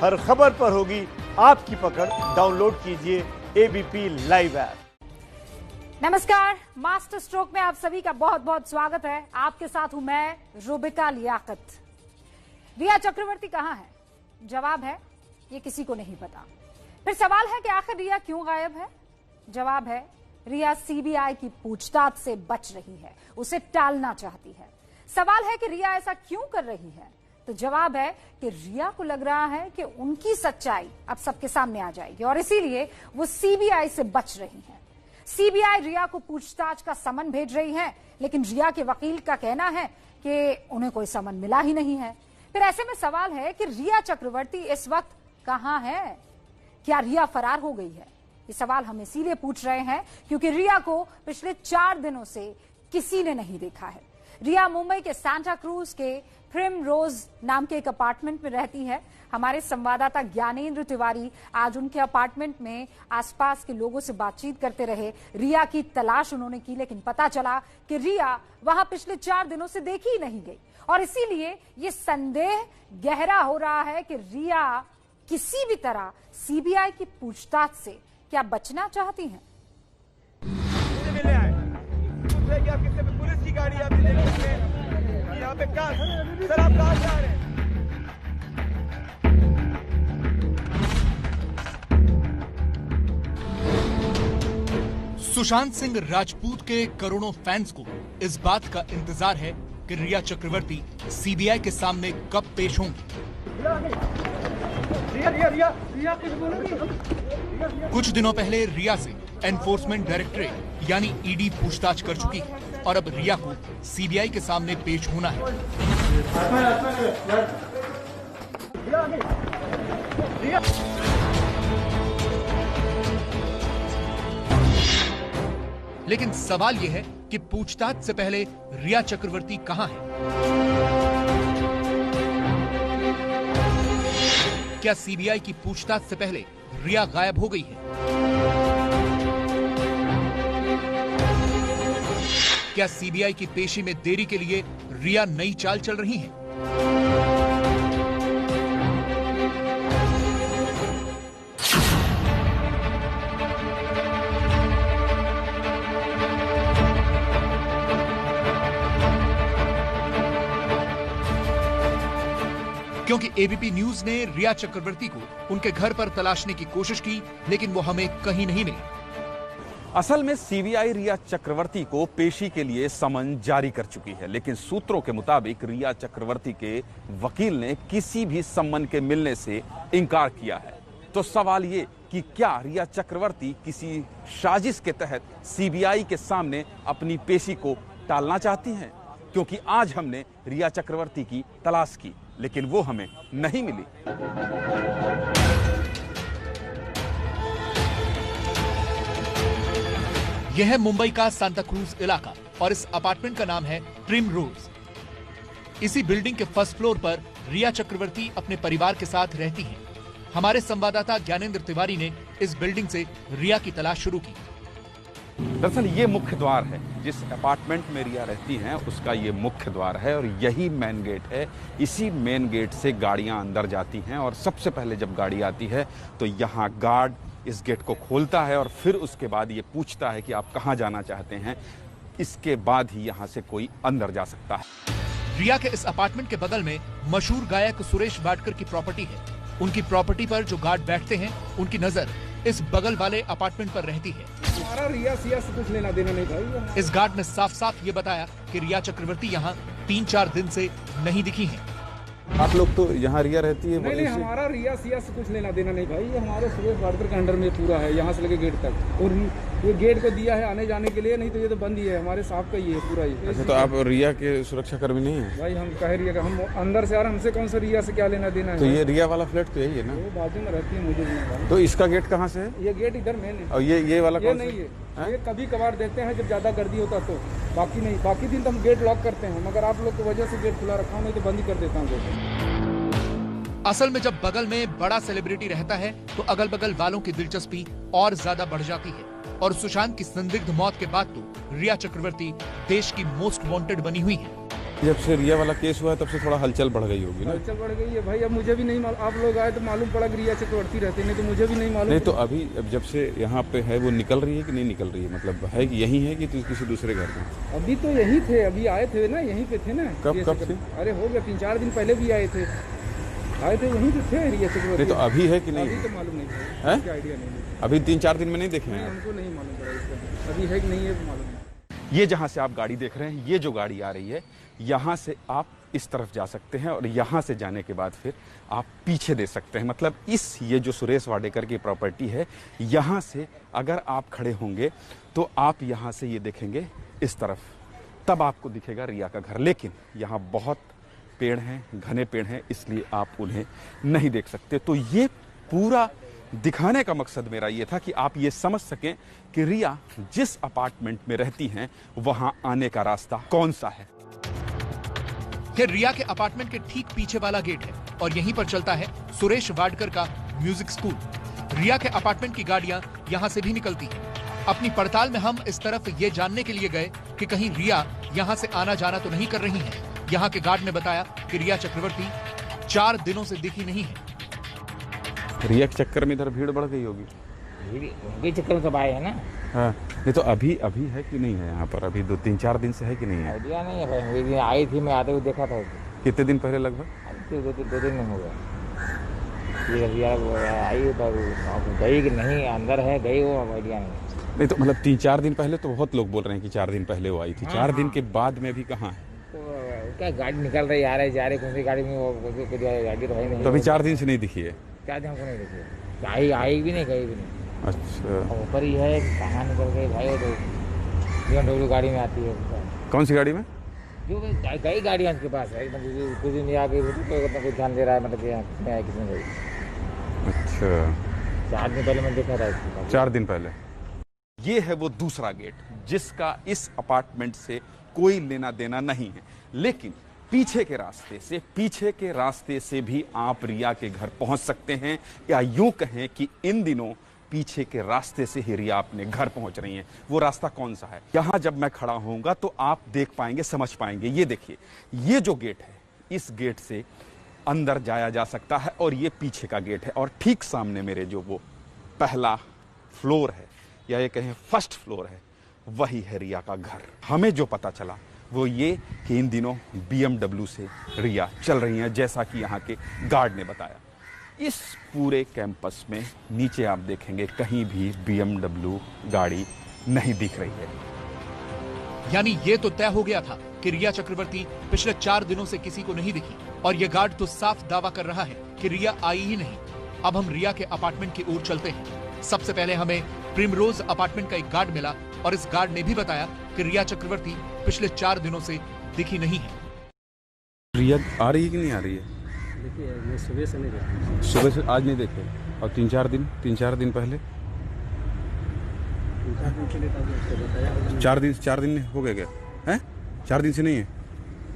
हर खबर पर होगी आपकी पकड़। डाउनलोड कीजिए एबीपी लाइव ऐप। नमस्कार, मास्टर स्ट्रोक में आप सभी का बहुत बहुत स्वागत है। आपके साथ हूं मैं रुबिका लियाकत। रिया चक्रवर्ती कहां है? जवाब है ये किसी को नहीं पता। फिर सवाल है कि आखिर रिया क्यों गायब है? जवाब है रिया सीबीआई की पूछताछ से बच रही है, उसे टालना चाहती है। सवाल है कि रिया ऐसा क्यों कर रही है? तो जवाब है कि रिया को लग रहा है कि उनकी सच्चाई अब सबके सामने आ जाएगी और इसीलिए वो सीबीआई से बच रही है। सीबीआई रिया को पूछताछ का समन भेज रही है, लेकिन रिया के वकील का कहना है कि उन्हें कोई समन मिला ही नहीं है। फिर ऐसे में सवाल है कि रिया चक्रवर्ती इस वक्त कहां है? क्या रिया फरार हो गई है? ये सवाल हम इसीलिए पूछ रहे हैं क्योंकि रिया को पिछले 4 दिनों से किसी ने नहीं देखा है। रिया मुंबई के सांता क्रूज के प्रिम रोज नाम के एक अपार्टमेंट में रहती है। हमारे संवाददाता ज्ञानेंद्र तिवारी आज उनके अपार्टमेंट में आसपास के लोगों से बातचीत करते रहे। रिया की तलाश उन्होंने की, लेकिन पता चला कि रिया वहां पिछले 4 दिनों से देखी ही नहीं गई और इसीलिए ये संदेह गहरा हो रहा है कि रिया किसी भी तरह सीबीआई की पूछताछ से क्या बचना चाहती हैं। पुलिस की गाड़ी आप यहाँ पे क्या सर, आप कहाँ जा रहे हैं? सुशांत सिंह राजपूत के करोड़ों फैंस को इस बात का इंतजार है कि रिया चक्रवर्ती सीबीआई के सामने कब पेश होंगी। कुछ दिनों पहले रिया से एनफोर्समेंट डायरेक्टरेट यानी ईडी पूछताछ कर चुकी है और अब रिया को सीबीआई के सामने पेश होना है। लेकिन सवाल यह है कि पूछताछ से पहले रिया चक्रवर्ती कहां है? क्या सीबीआई की पूछताछ से पहले रिया गायब हो गई है? क्या सीबीआई की पेशी में देरी के लिए रिया नई चाल चल रही है? क्योंकि एबीपी न्यूज ने रिया चक्रवर्ती को उनके घर पर तलाशने की कोशिश की, लेकिन वो हमें कहीं नहीं मिली। असल में सीबीआई रिया चक्रवर्ती को पेशी के लिए समन जारी कर चुकी है, लेकिन सूत्रों के मुताबिक रिया चक्रवर्ती के वकील ने किसी भी समन के मिलने से इनकार किया है। तो सवाल ये कि क्या रिया चक्रवर्ती किसी साजिश के तहत सीबीआई के सामने अपनी पेशी को टालना चाहती हैं? क्योंकि आज हमने रिया चक्रवर्ती की तलाश की, लेकिन वो हमें नहीं मिली। यह है मुंबई का सांता क्रूज इलाका और इस अपार्टमेंट का नाम है प्रिम रोज। इसी बिल्डिंग के फर्स्ट फ्लोर पर रिया चक्रवर्ती अपने परिवार के साथ रहती हैं। हमारे संवाददाता ज्ञानेंद्र तिवारी ने इस बिल्डिंग से रिया की तलाश शुरू की। दरअसल ये मुख्य द्वार है, जिस अपार्टमेंट में रिया रहती हैं उसका ये मुख्य द्वार है और यही मेन गेट है। इसी मेन गेट से गाड़ियां अंदर जाती हैं और सबसे पहले जब गाड़ी आती है तो यहाँ गार्ड इस गेट को खोलता है और फिर उसके बाद ये पूछता है कि आप कहाँ जाना चाहते हैं। इसके बाद ही यहाँ से कोई अंदर जा सकता है। रिया के इस अपार्टमेंट के बगल में मशहूर गायक सुरेश वाडकर की प्रॉपर्टी है। उनकी प्रॉपर्टी पर जो गार्ड बैठते हैं उनकी नजर इस बगल वाले अपार्टमेंट पर रहती है। हमारा रिया सिया से कुछ लेना देना नहीं भाई। इस गार्ड ने साफ साफ ये बताया कि रिया चक्रवर्ती यहाँ 3-4 दिन से नहीं दिखी हैं। आप लोग तो यहाँ रिया रहती है? नहीं, हमारा रिया सिया से कुछ लेना देना नहीं भाई। ये हमारे सुरेश वाडकर के अंडर में पूरा है, यहाँ से लेके गेट तक। और ये गेट को दिया है आने जाने के लिए, नहीं तो ये तो बंद ही है। हमारे साहब का ही है पूरा ही। अच्छा, तो आप रिया के सुरक्षा कर्मी नहीं है? भाई हम कह रिया, हम अंदर से आ रहे, हमसे कौन सा रिया से क्या लेना देना है? तो ये रिया वाला फ्लैट तो यही है ना? वो बाजू में रहती है, मुझे। तो इसका गेट कहाँ से है? ये गेट इधर मेन है। और ये वाला कौन नहीं है, ये कभी कभार देते हैं जब ज्यादा गर्दी होता तो, बाकी नहीं। बाकी दिन तो हम गेट लॉक करते हैं, मगर आप लोग की वजह से गेट खुला रखा हूँ, नहीं तो बंद ही कर देता हूँ गेट। असल में जब बगल में बड़ा सेलिब्रिटी रहता है तो अगल बगल वालों की दिलचस्पी और ज्यादा बढ़ जाती है और सुशांत की संदिग्ध मौत के बाद तो रिया चक्रवर्ती देश की मोस्ट वांटेड बनी हुई है। जब से रिया वाला केस हुआ है तब से थोड़ा हलचल बढ़ गई होगी ना? हलचल बढ़ गई है भाई। अब मुझे भी नहीं मालूम, आप लोग आए तो मालूम पड़ा कि रिया चक्रवर्ती रहते, नहीं तो मुझे भी नहीं मालूम। नहीं तो अभी अब जब से यहाँ पे है वो निकल रही है कि नहीं निकल रही है, मतलब है कि यही है कि किसी दूसरे घर में? अभी तो यही थे, अभी आए थे ना, यहीं पे थे ना। कब से? अरे हो गया 3-4 दिन पहले भी आए थे यहीं पे थे रिया चक्रवर्ती। नहीं तो अभी है कि नहीं? अभी तो मालूम नहीं है, आइडिया नहीं। अभी 3-4 दिन में नहीं देखे हैं? हमको नहीं मालूम पड़ा इसका, अभी है कि नहीं है मालूम नहीं। ये जहाँ से आप गाड़ी देख रहे हैं, ये जो गाड़ी आ रही है, यहाँ से आप इस तरफ जा सकते हैं और यहाँ से जाने के बाद फिर आप पीछे दे सकते हैं। मतलब ये जो सुरेश वाडेकर की प्रॉपर्टी है, यहाँ से अगर आप खड़े होंगे तो आप यहाँ से ये देखेंगे इस तरफ, तब आपको दिखेगा रिया का घर। लेकिन यहाँ बहुत पेड़ हैं, घने पेड़ हैं, इसलिए आप उन्हें नहीं देख सकते। तो ये पूरा दिखाने का मकसद मेरा ये था कि आप ये समझ सकें कि रिया जिस अपार्टमेंट में रहती हैं वहां आने का रास्ता कौन सा है। ये रिया के अपार्टमेंट के ठीक पीछे वाला गेट है और यहीं पर चलता है सुरेश वाडकर का म्यूजिक स्कूल। रिया के अपार्टमेंट की गाड़ियां यहां से भी निकलती हैं। अपनी पड़ताल में हम इस तरफ ये जानने के लिए गए कि कहीं रिया यहां से आना जाना तो नहीं कर रही है। यहाँ के गार्ड ने बताया कि रिया चक्रवर्ती 4 दिनों से दिखी नहीं है। रिया के चक्कर में इधर भीड़ बढ़ गई होगी। उनके चक्कर में सब आए हैं ना। हाँ, नहीं तो अभी है कि नहीं है यहाँ पर? अभी 2-3-4 दिन से है कि नहीं है? आइडिया नहीं है भाई, मुझे आई थी, मैं आते हुए देखा था। कितने दिन पहले लगभग? 2 दिन हो गया। ये रिया आई तो गई कि नहीं, अंदर है, गई वो आइडिया नहीं। तो मतलब 3-4 दिन पहले तो बहुत लोग बोल रहे हैं कि 4 दिन पहले वो आई थी। 4 दिन के बाद में भी कहाँ है? तो क्या गाड़ी निकल रही, आ रही जा रही, कौन सी गाड़ी में वो गाड़ी तो है नहीं। तो अभी 4 दिन से नहीं दिखी है? 4 दिन हमको नहीं दिखी, आई भी नहीं, गई भी नहीं। अच्छा, ऊपर ही है, कहाँ निकल गई भाई? वो तो BMW गाड़ी में आती है। कौन सी गाड़ी में? जो कई गाड़ियाँ उसके पास है, मतलब कुछ दिन आ गई तो कुछ ध्यान दे रहा है, मतलब किसमें आया किसमें गई। अच्छा, 4 दिन पहले मैं देखा था। 4 दिन पहले। ये है वो दूसरा गेट जिसका इस अपार्टमेंट से कोई लेना देना नहीं है, लेकिन पीछे के रास्ते से भी आप रिया के घर पहुंच सकते हैं, या यूं कहें कि इन दिनों पीछे के रास्ते से ही रिया अपने घर पहुंच रही हैं। वो रास्ता कौन सा है? यहां जब मैं खड़ा होऊंगा तो आप देख पाएंगे, समझ पाएंगे। ये देखिए, ये जो गेट है, इस गेट से अंदर जाया जा सकता है और ये पीछे का गेट है। और ठीक सामने मेरे जो वो पहला फ्लोर है, या ये कहें फर्स्ट फ्लोर है, वही है रिया का घर। हमें जो पता चला वो ये कि इन दिनों BMW से रिया चल रही हैं, जैसा कि यहाँ के गार्ड ने बताया। इस पूरे कैंपस में नीचे आप देखेंगे कहीं भी BMW गाड़ी नहीं दिख रही है। यानी ये तो तय हो गया था कि रिया चक्रवर्ती पिछले 4 दिनों से किसी को नहीं दिखी, और ये गार्ड तो साफ दावा कर रहा है कि रिया आई ही नहीं। अब हम रिया के अपार्टमेंट की ओर चलते हैं। सबसे पहले हमें प्रिमरोज अपार्टमेंट का एक गार्ड मिला और इस गार्ड ने भी बताया कि रिया चक्रवर्ती पिछले 4 दिनों से दिखी नहीं है। रिया आ रही है कि नहीं आ रही है? देखिए, मैं सुबह से नहीं देखा। सुबह से आज नहीं देखे, और 3-4 दिन पहले 4 दिन हो गए क्या? हैं? 4 दिन से नहीं है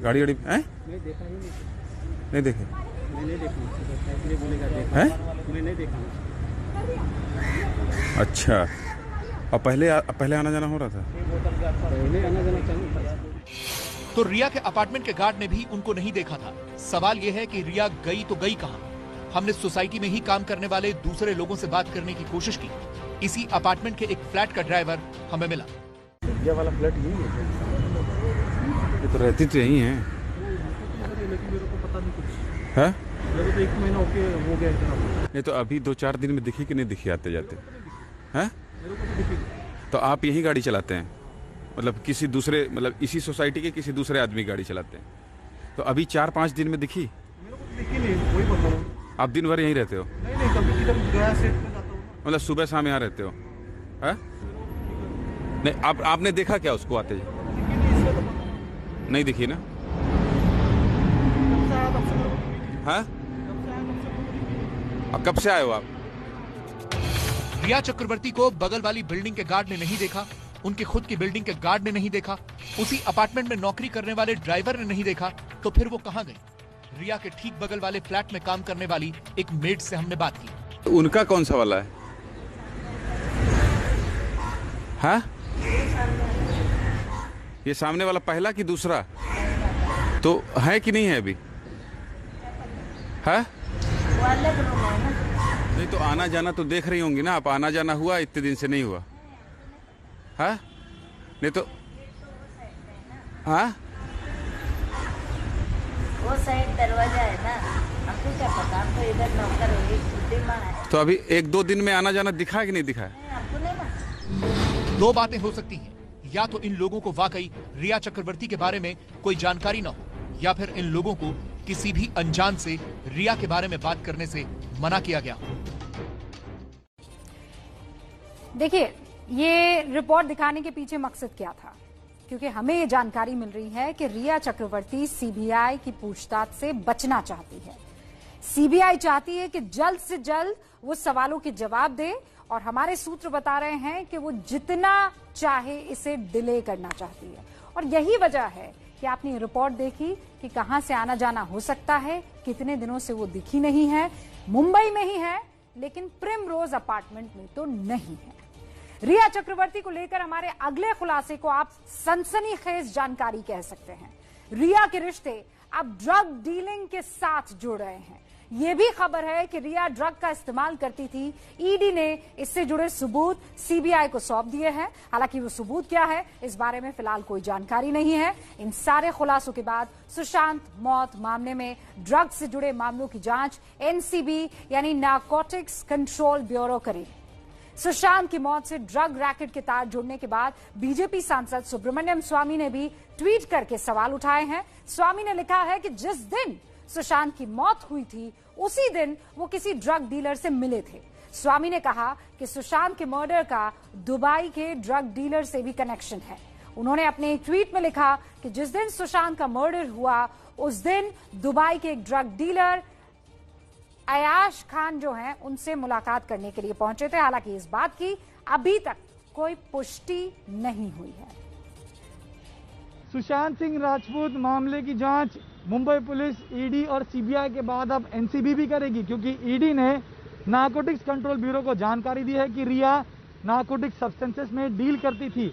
गाड़ी है? नहीं देखा ही नहीं देखे? नहीं देखा, बोलेगा देखा हैं? मैं नहीं देखा। अच्छा, और पहले आना जाना हो रहा था? पहले आना जाना चालू था। तो रिया के अपार्टमेंट के गार्ड ने भी उनको नहीं देखा था। सवाल यह है कि रिया गई तो गई कहां? हमने सोसाइटी में ही काम करने वाले दूसरे लोगों से बात करने की कोशिश की। इसी अपार्टमेंट के एक फ्लैट का ड्राइवर हमें मिला। रिया वाला फ्लैट यही है? ये तो रहती तो यही है। लेकिन मेरे को पता नहीं कुछ है? मेरे को तो 1 महीना हो गया इतना। नहीं तो अभी 2-4 दिन में दिखी कि नहीं दिखी आते जाते? हैं? मेरे को तो दिखी। तो आप यही गाड़ी चलाते हैं? मतलब किसी दूसरे, मतलब इसी सोसाइटी के किसी दूसरे आदमी गाड़ी चलाते हैं? तो अभी 4-5 दिन में दिखी? मेरे को तो दिखी नहीं, वही बता रहा हूँ। आप दिन भर यहीं रहते हो? नहीं, कभी किधर गया सेट में जाता हूँ। मतलब सुबह शाम यहाँ रहते हो? है? नहीं, आपने देखा क्या उसको आते? नहीं दिखी ना? हाँ? कब से आए हो आप? रिया चक्रवर्ती को बगल वाली बिल्डिंग के गार्ड ने नहीं देखा, उनकी खुद की बिल्डिंग के गार्ड ने नहीं देखा, उसी अपार्टमेंट में नौकरी करने वाले ड्राइवर ने नहीं देखा, तो फिर वो कहां गई? रिया के ठीक बगल वाले फ्लैट में काम करने वाली एक मेड से हमने बात की। तो उनका कौन सा वाला है? हाँ? ये सामने वाला पहला कि दूसरा? तो है कि नहीं है अभी? है? नहीं तो आना जाना तो देख रही होंगी ना आप, आना जाना हुआ इतने दिन से नहीं हुआ है? नहीं तो हाँ वो साइड दरवाजा है ना, हमको क्या पता, हमको इधर नौकर है। तो अभी 1-2 दिन में आना जाना दिखा है कि नहीं दिखा है? हमको नहीं मालूम। दो बातें हो सकती हैं, या तो इन लोगों को वाकई रिया चक्रवर्ती के बारे में कोई जानकारी न हो, या फिर इन लोगों को किसी भी अनजान से रिया के बारे में बात करने से मना किया गया। देखिए, ये रिपोर्ट दिखाने के पीछे मकसद क्या था, क्योंकि हमें ये जानकारी मिल रही है कि रिया चक्रवर्ती सीबीआई की पूछताछ से बचना चाहती है। सीबीआई चाहती है कि जल्द से जल्द वो सवालों के जवाब दे, और हमारे सूत्र बता रहे हैं कि वो जितना चाहे इसे डिले करना चाहती है। और यही वजह है कि आपने ये रिपोर्ट देखी कि कहां से आना जाना हो सकता है, कितने दिनों से वो दिखी नहीं है। मुंबई में ही है, लेकिन प्रिमरोज अपार्टमेंट में तो नहीं है। रिया चक्रवर्ती को लेकर हमारे अगले खुलासे को आप सनसनीखेज जानकारी कह सकते हैं। रिया के रिश्ते अब ड्रग डीलिंग के साथ जुड़ रहे हैं। यह भी खबर है कि रिया ड्रग का इस्तेमाल करती थी। ईडी ने इससे जुड़े सबूत सीबीआई को सौंप दिए हैं। हालांकि वो सबूत क्या है, इस बारे में फिलहाल कोई जानकारी नहीं है। इन सारे खुलासों के बाद सुशांत मौत मामले में ड्रग से जुड़े मामलों की जांच एनसीबी यानी नारकोटिक्स कंट्रोल ब्यूरो करेगी। सुशांत की मौत से ड्रग रैकेट के तार जुड़ने के बाद बीजेपी सांसद सुब्रमण्यम स्वामी ने भी ट्वीट करके सवाल उठाए हैं। स्वामी ने लिखा है कि जिस दिन सुशांत की मौत हुई थी उसी दिन वो किसी ड्रग डीलर से मिले थे। स्वामी ने कहा कि सुशांत के मर्डर का दुबई के ड्रग डीलर से भी कनेक्शन है। उन्होंने अपने एक ट्वीट में लिखा कि जिस दिन सुशांत का मर्डर हुआ उस दिन दुबई के एक ड्रग डीलर अयाश खान जो हैं उनसे मुलाकात करने के लिए पहुंचे थे। हालांकि इस बात की अभी तक कोई पुष्टि नहीं हुई है। सुशांत सिंह राजपूत मामले की जांच मुंबई पुलिस, ईडी और सीबीआई के बाद अब एनसीबी भी करेगी, क्योंकि ईडी ने नारकोटिक्स कंट्रोल ब्यूरो को जानकारी दी है कि रिया नारकोटिक्स सब्सटेंसेस में डील करती थी।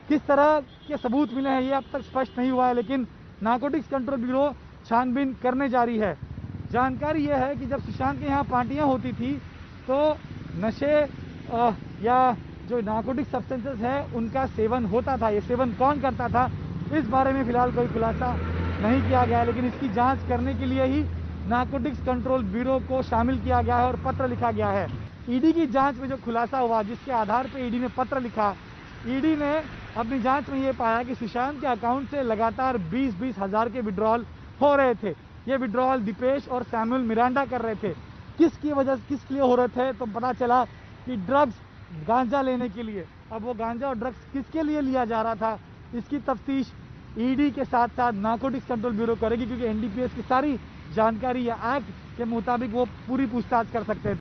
किस तरह के सबूत मिले हैं ये अब तक स्पष्ट नहीं हुआ है, लेकिन नारकोटिक्स कंट्रोल ब्यूरो छानबीन करने जा रही है। जानकारी यह है कि जब सुशांत के यहाँ पार्टियां होती थी तो नशे या जो नारकोटिक सब्सटेंसेस है उनका सेवन होता था। ये सेवन कौन करता था इस बारे में फिलहाल कोई खुलासा नहीं किया गया है, लेकिन इसकी जांच करने के लिए ही नारकोटिक्स कंट्रोल ब्यूरो को शामिल किया गया है और पत्र लिखा गया है। ईडी की जांच में जो खुलासा हुआ, जिसके आधार पर ईडी ने पत्र लिखा, ईडी ने अपनी जांच में ये पाया कि सुशांत के अकाउंट से लगातार 20-20 हज़ार के विड्रॉल हो रहे थे। ये विड्रॉल दीपेश और सैमुअल मिरांडा कर रहे थे। किसकी वजह से, किसके लिए हो रहे थे, तो पता चला कि ड्रग्स, गांजा लेने के लिए। अब वो गांजा और ड्रग्स किसके लिए लिया जा रहा था, इसकी तफ्तीश ईडी के साथ साथ नारकोटिक्स कंट्रोल ब्यूरो करेगी, क्योंकि एनडीपीएस की सारी जानकारी या एक्ट के मुताबिक वो पूरी पूछताछ कर सकते हैं।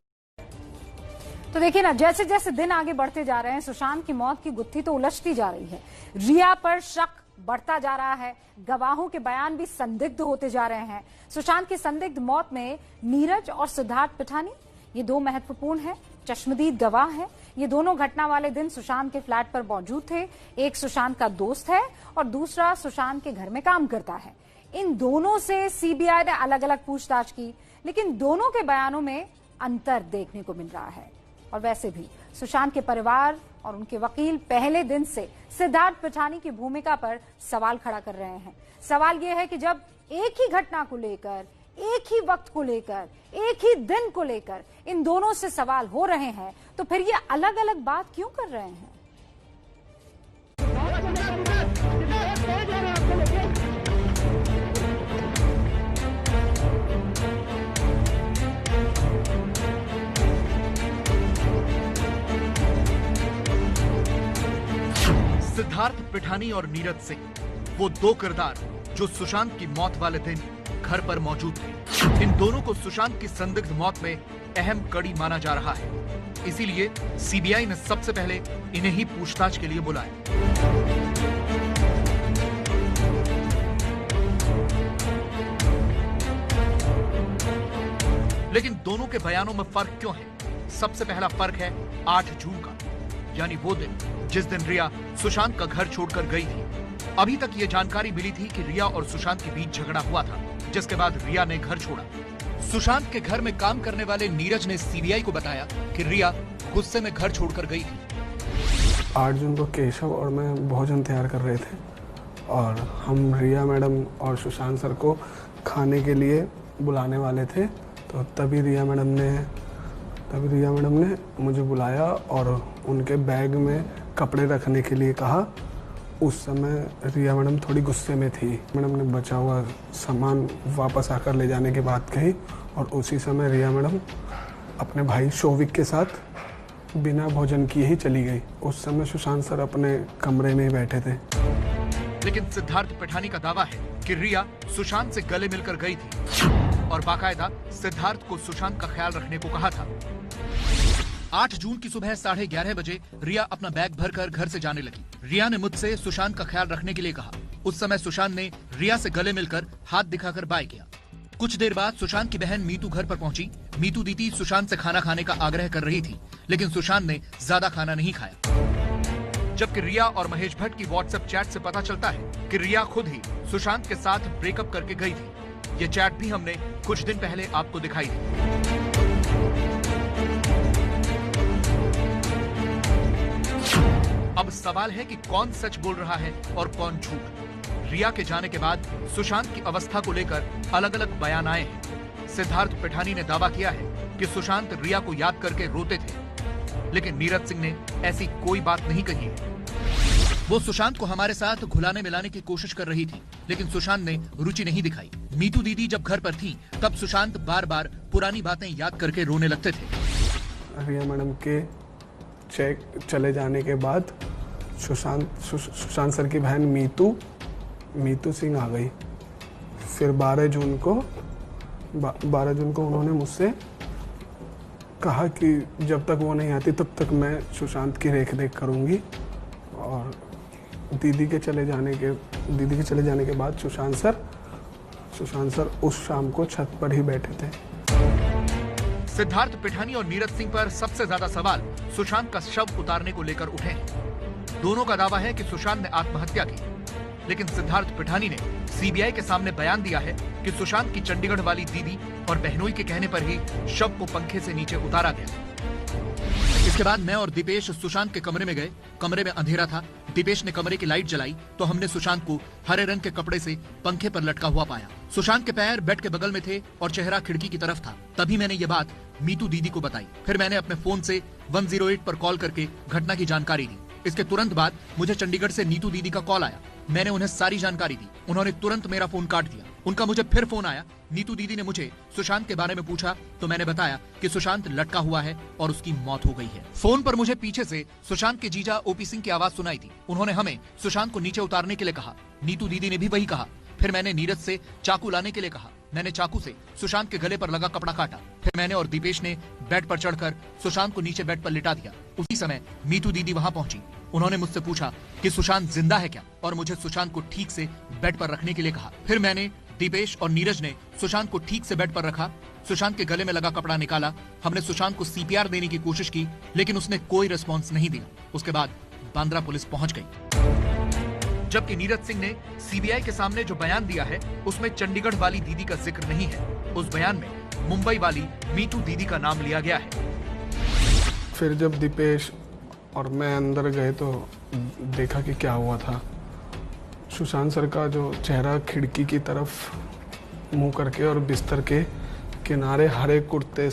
तो देखिए ना, जैसे जैसे दिन आगे बढ़ते जा रहे हैं, सुशांत की मौत की गुत्थी तो उलझती जा रही है। रिया पर शक बढ़ता जा रहा है, गवाहों के बयान भी संदिग्ध होते जा रहे हैं। सुशांत की संदिग्ध मौत में नीरज और सिद्धार्थ पिठानी, ये दो महत्वपूर्ण हैं, चश्मदीद गवाह हैं। ये दोनों घटना वाले दिन सुशांत के फ्लैट पर मौजूद थे। एक सुशांत का दोस्त है और दूसरा सुशांत के घर में काम करता है। इन दोनों से सीबीआई ने अलग अलग पूछताछ की, लेकिन दोनों के बयानों में अंतर देखने को मिल रहा है। और वैसे भी सुशांत के परिवार और उनके वकील पहले दिन से सिद्धार्थ पिठानी की भूमिका पर सवाल खड़ा कर रहे हैं। सवाल यह है कि जब एक ही घटना को लेकर, एक ही वक्त को लेकर, एक ही दिन को लेकर इन दोनों से सवाल हो रहे हैं, तो फिर ये अलग अलग बात क्यों कर रहे हैं? सिद्धार्थ पिठानी और नीरज सिंह, वो दो किरदार जो सुशांत की मौत वाले दिन घर पर मौजूद थे। इन दोनों को सुशांत की संदिग्ध मौत में अहम कड़ी माना जा रहा है। इसीलिए सीबीआई ने सबसे पहले इन्हें ही पूछताछ के लिए बुलाया। लेकिन दोनों के बयानों में फर्क क्यों है? सबसे पहला फर्क है 8 जून का, यानी वो दिन जिस दिन रिया सुशांत का घर छोड़कर गई थी। अभी तक ये जानकारी मिली थी कि रिया और सुशांत के बीच झगड़ा हुआ था, जिसके बाद रिया ने घर छोड़ा। सुशांत के घर में काम करने वाले नीरज ने सीबीआई को बताया कि रिया गुस्से में घर छोड़कर गई थी। 8 जून को केशव और मैं भोजन तैयार कर रहे थे और हम रिया मैडम और सुशांत सर को खाने के लिए बुलाने वाले थे। तो तभी रिया मैडम ने मुझे बुलाया और उनके बैग में कपड़े रखने के लिए कहा। उस समय रिया मैडम थोड़ी गुस्से में थी। मैडम ने बचा हुआ सामान वापस आकर ले जाने की बात कही और उसी समय रिया मैडम अपने भाई शोविक के साथ बिना भोजन किए ही चली गई। उस समय सुशांत सर अपने कमरे में ही बैठे थे। लेकिन सिद्धार्थ पिठानी का दावा है कि रिया सुशांत से गले मिलकर गई थी और बाकायदा सिद्धार्थ को सुशांत का ख्याल रखने को कहा था। 8 जून की सुबह 11:30 बजे रिया अपना बैग भरकर घर से जाने लगी। रिया ने मुझसे सुशांत का ख्याल रखने के लिए कहा। उस समय सुशांत ने रिया से गले मिलकर हाथ दिखाकर बाय किया। कुछ देर बाद सुशांत की बहन मीतू घर पर पहुंची। मीतू दीदी सुशांत से खाना खाने का आग्रह कर रही थी, लेकिन सुशांत ने ज्यादा खाना नहीं खाया। जबकि रिया और महेश भट्ट की व्हाट्सएप चैट से पता चलता है कि रिया खुद ही सुशांत के साथ ब्रेकअप करके गई थी। ये चैट भी हमने कुछ दिन पहले आपको दिखाई थी। अब सवाल है कि कौन सच बोल रहा है और कौन झूठ। रिया के जाने के बाद सुशांत की अवस्था को लेकर अलग अलग बयान आए हैं। सिद्धार्थ पिठानी ने दावा किया है कि सुशांत रिया को याद करके रोते थे, लेकिन नीरज सिंह ने ऐसी कोई बात नहीं कही है। वो सुशांत को हमारे साथ घुलाने मिलाने की कोशिश कर रही थी, लेकिन सुशांत ने रुचि नहीं दिखाई। मीतू दीदी जब घर पर थी तब सुशांत बार बार पुरानी बातें याद करके रोने लगते थे। रिया मैडम के चले जाने के बाद सुशांत सर की बहन मीतू सिंह आ गई। फिर 12 जून को उन्होंने मुझसे कहा कि जब तक वो नहीं आती तब तक मैं सुशांत की रेख देख करूंगी। और दीदी के चले जाने के बाद सुशांत सर उस शाम को छत पर ही बैठे थे। सिद्धार्थ पिठानी और नीरज सिंह पर सबसे ज्यादा सवाल सुशांत का शव उतारने को लेकर उठे हैं। दोनों का दावा है कि सुशांत ने आत्महत्या की, लेकिन सिद्धार्थ पिठानी ने सीबीआई के सामने बयान दिया है कि सुशांत की चंडीगढ़ वाली दीदी और बहनोई के कहने पर ही शव को पंखे से नीचे उतारा गया। इसके बाद मैं और दीपेश सुशांत के कमरे में गए। कमरे में अंधेरा था। दीपेश ने कमरे की लाइट जलाई तो हमने सुशांत को हरे रंग के कपड़े से पंखे पर लटका हुआ पाया। सुशांत के पैर बेड के बगल में थे और चेहरा खिड़की की तरफ था। तभी मैंने ये बात मीतू दीदी को बताई। फिर मैंने अपने फोन से 108 पर कॉल करके घटना की जानकारी दी। इसके तुरंत बाद मुझे चंडीगढ़ से नीतू दीदी का कॉल आया। मैंने उन्हें सारी जानकारी दी। उन्होंने तुरंत मेरा फोन काट दिया। उनका मुझे फिर फोन आया। नीतू दीदी ने मुझे सुशांत के बारे में पूछा तो मैंने बताया कि सुशांत लटका हुआ है और उसकी मौत हो गई है। फोन पर मुझे पीछे से सुशांत के जीजा ओपी सिंह की आवाज सुनाई थी। उन्होंने हमें सुशांत को नीचे उतारने के लिए कहा। नीतू दीदी ने भी वही कहा। फिर मैंने नीरज से चाकू लाने के लिए कहा। मैंने चाकू से सुशांत के गले पर लगा कपड़ा काटा। फिर मैंने और दीपेश ने बेड पर चढ़कर सुशांत को नीचे बेड पर लिटा दिया। उसी समय मीतू दीदी वहां पहुंची। उन्होंने मुझसे पूछा कि सुशांत जिंदा है क्या, और मुझे सुशांत को ठीक से बेड पर रखने के लिए कहा। फिर मैंने, दीपेश और नीरज ने सुशांत को ठीक से बेड पर रखा। सुशांत के गले में लगा कपड़ा निकाला। हमने सुशांत को सीपीआर देने की कोशिश की, लेकिन उसने कोई रिस्पॉन्स नहीं दिया। उसके बाद बांद्रा पुलिस पहुंच गई। जबकि नीरज सिंह ने सीबीआई के सामने जो बयान दिया है उसमें चंडीगढ़ वाली दीदी का जिक्र नहीं है। उस बयान में मुंबई वाली मीतू दीदी का नाम लिया गया है। फिर जब दीपेश और मैं अंदर गए तो देखा कि क्या हुआ था। सुशांत सर का जो चेहरा खिड़की की तरफ मुंह करके और बिस्तर के किनारे हरे कुर्ते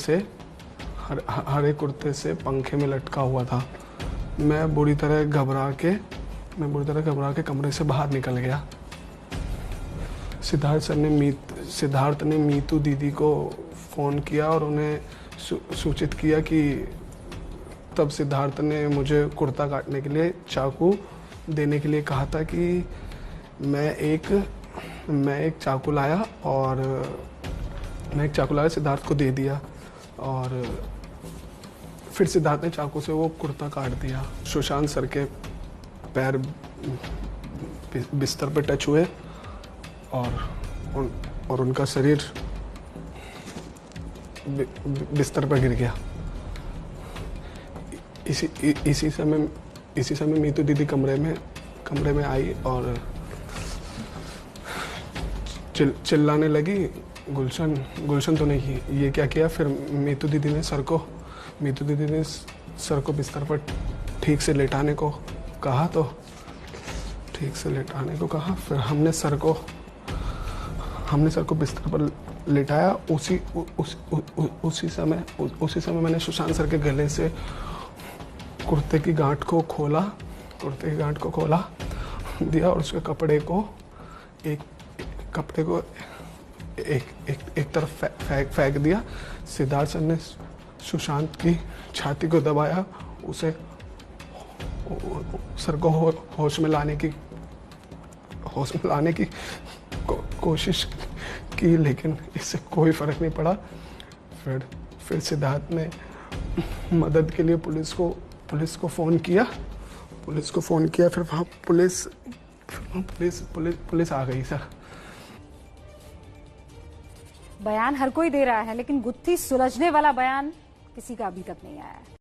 से पंखे में लटका हुआ था। मैं बुरी तरह घबरा के कमरे से बाहर निकल गया। सिद्धार्थ ने मीतू दीदी को फ़ोन किया और उन्हें सूचित किया कि तब सिद्धार्थ ने मुझे कुर्ता काटने के लिए चाकू देने के लिए कहा था कि मैं एक चाकू लाया और सिद्धार्थ को दे दिया और फिर सिद्धार्थ ने चाकू से वो कुर्ता काट दिया। सुशांत सर के पैर बिस्तर पे टच हुए और उनका शरीर बिस्तर पर गिर गया। इसी समय मीतू दीदी कमरे में आई और चिल्लाने लगी। गुलशन तो नहीं, ये क्या किया फिर मीतू दीदी ने सर को बिस्तर पर ठीक से लेटाने को कहा, तो ठीक से लेटाने को कहा। फिर हमने सर को बिस्तर पर लेटाया। उसी समय मैंने सुशांत सर के गले से कुर्ते की गांठ को खोला दिया और उसके कपड़े को एक तरफ फेंक दिया। सिद्धार्थ सर ने सुशांत की छाती को दबाया, उसे सर को होश में लाने की कोशिश की, लेकिन इससे कोई फर्क नहीं पड़ा। फिर सिद्धार्थ ने मदद के लिए पुलिस को फ़ोन किया। फिर वहाँ पुलिस आ गई सर। बयान हर कोई दे रहा है, लेकिन गुत्थी सुलझने वाला बयान किसी का अभी तक नहीं आया है।